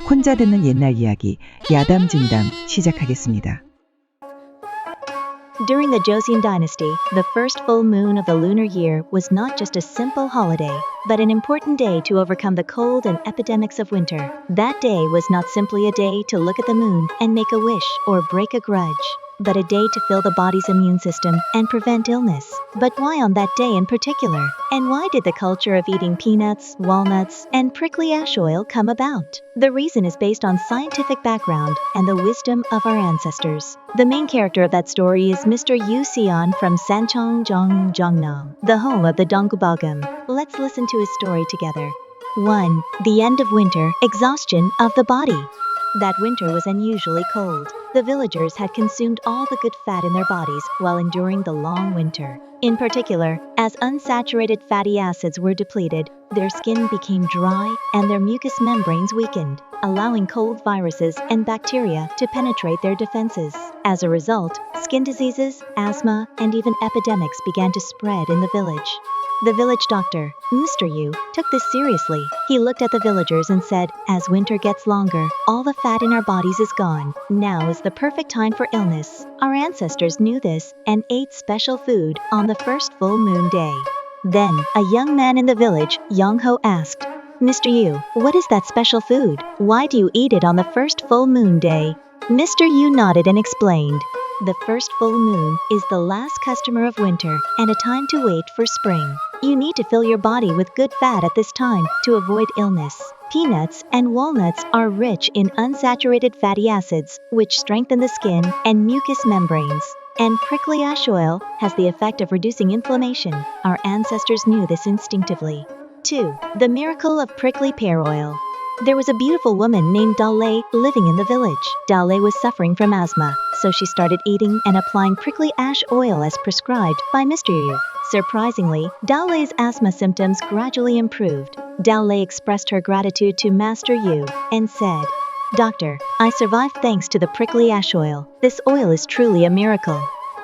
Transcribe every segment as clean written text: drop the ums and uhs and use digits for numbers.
혼자 듣는 옛날 이야기 야담진담 시작하겠습니다. During the Joseon Dynasty, the first full moon of the lunar year was not just a simple holiday, but an important day to overcome the cold and epidemics of winter. That day was not simply a day to look at the moon and make a wish or break a grudge, but a day to fill the body's immune system and prevent illness. But why on that day in particular? And why did the culture of eating peanuts, walnuts, and prickly ash oil come about? The reason is based on scientific background and the wisdom of our ancestors. The main character of that story is Mr. Yoo Seon from Sancheong, Gyeongnam, the home of the Donguibogam. Let's listen to his story together. 1. The end of winter, exhaustion of the body. That winter was unusually cold. The villagers had consumed all the good fat in their bodies while enduring the long winter. In particular, as unsaturated fatty acids were depleted, their skin became dry and their mucous membranes weakened, allowing cold viruses and bacteria to penetrate their defenses. As a result, skin diseases, asthma, and even epidemics began to spread in the village. The village doctor, Master Yoo, took this seriously. He looked at the villagers and said, "As winter gets longer, all the fat in our bodies is gone. Now is the perfect time for illness." Our ancestors knew this and ate special food on the first full moon day. Then, a young man in the village, Yeongho, asked, "Mr. Yoo, what is that special food? Why do you eat it on the first full moon day?" Mr. Yoo nodded and explained, "The first full moon is the last customer of winter and a time to wait for spring. You need to fill your body with good fat at this time to avoid illness. Peanuts and walnuts are rich in unsaturated fatty acids, which strengthen the skin and mucous membranes. And prickly ash oil has the effect of reducing inflammation. Our ancestors knew this instinctively." 2. The miracle of prickly pear oil. There was a beautiful woman named Dal-lae living in the village. Dal-lae was suffering from asthma, so she started eating and applying prickly ash oil as prescribed by Mr. Yoo. Surprisingly, Dal-lae's asthma symptoms gradually improved. Dal-lae expressed her gratitude to Master Yoo and said, "Doctor, I survived thanks to the prickly ash oil. This oil is truly a miracle."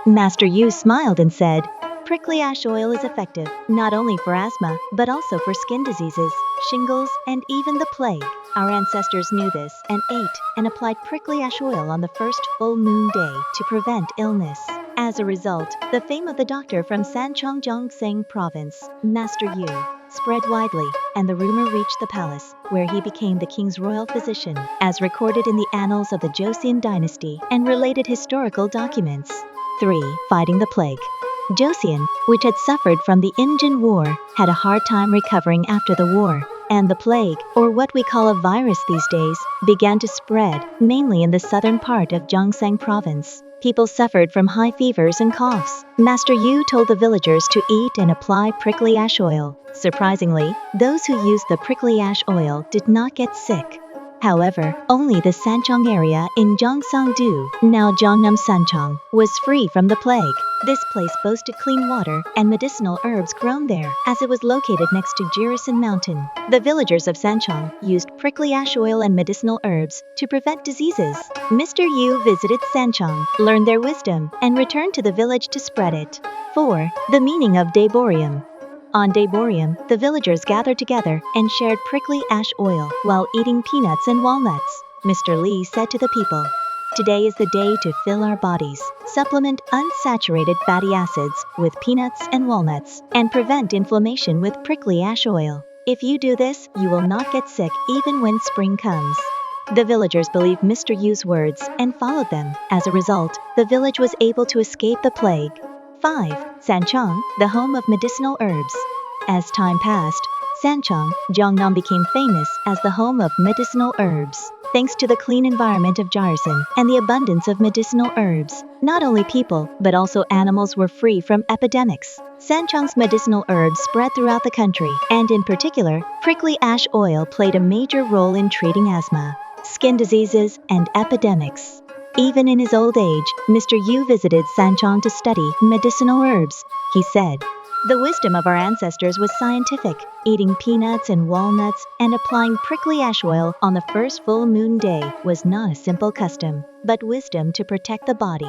Master Yoo smiled and said, "Prickly ash oil is effective, not only for asthma, but also for skin diseases, shingles, and even the plague." Our ancestors knew this and ate and applied prickly ash oil on the first full moon day to prevent illness. As a result, the fame of the doctor from Sancheong, Gyeongsang Province, Master Yoo, spread widely, and the rumor reached the palace, where he became the king's royal physician, as recorded in the Annals of the Joseon Dynasty and related historical documents. 3. Fighting the plague. Joseon, which had suffered from the Imjin War, had a hard time recovering after the war, and the plague, or what we call a virus these days, began to spread, mainly in the southern part of Gyeongsang Province. People suffered from high fevers and coughs. Master Yoo told the villagers to eat and apply prickly ash oil. Surprisingly, those who used the prickly ash oil did not get sick. However, only the Sancheong area in Gyeongsang-do, now Gyeongnam Sancheong, was free from the plague. This place boasted clean water and medicinal herbs grown there, as it was located next to Jirisan Mountain. The villagers of Sancheong used prickly ash oil and medicinal herbs to prevent diseases. Mr. Yoo visited Sancheong, learned their wisdom, and returned to the village to spread it. 4. The meaning of Daeboreum. On Daeboreum, the villagers gathered together and shared prickly ash oil while eating peanuts and walnuts. Mr. Lee said to the people, "Today is the day to fill our bodies, supplement unsaturated fatty acids with peanuts and walnuts, and prevent inflammation with prickly ash oil. If you do this, you will not get sick even when spring comes." The villagers believed Mr. Yoo's words and followed them. As a result, the village was able to escape the plague. 5. Sancheong, the home of medicinal herbs. As time passed, Sancheong, Gyeongnam became famous as the home of medicinal herbs. Thanks to the clean environment of Jirisan and the abundance of medicinal herbs, not only people, but also animals were free from epidemics. Sancheong's medicinal herbs spread throughout the country, and in particular, prickly ash oil played a major role in treating asthma, skin diseases, and epidemics. Even in his old age, Mr. Yoo visited Sancheong to study medicinal herbs. He said, "The wisdom of our ancestors was scientific. Eating peanuts and walnuts and applying prickly ash oil on the first full moon day was not a simple custom, but wisdom to protect the body."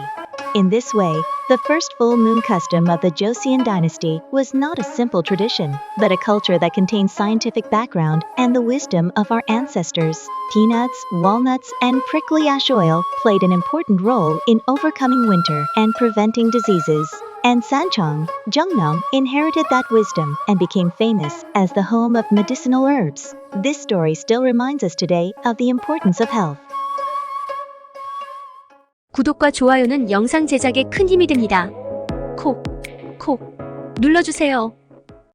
In this way, the first full moon custom of the Joseon Dynasty was not a simple tradition, but a culture that contained scientific background and the wisdom of our ancestors. Peanuts, walnuts, and prickly ash oil played an important role in overcoming winter and preventing diseases. And Sancheong, Gyeongnam, inherited that wisdom and became famous as the home of medicinal herbs. This story still reminds us today of the importance of health. 구독과 좋아요는 영상 제작에 큰 힘이 됩니다. 콕 눌러주세요.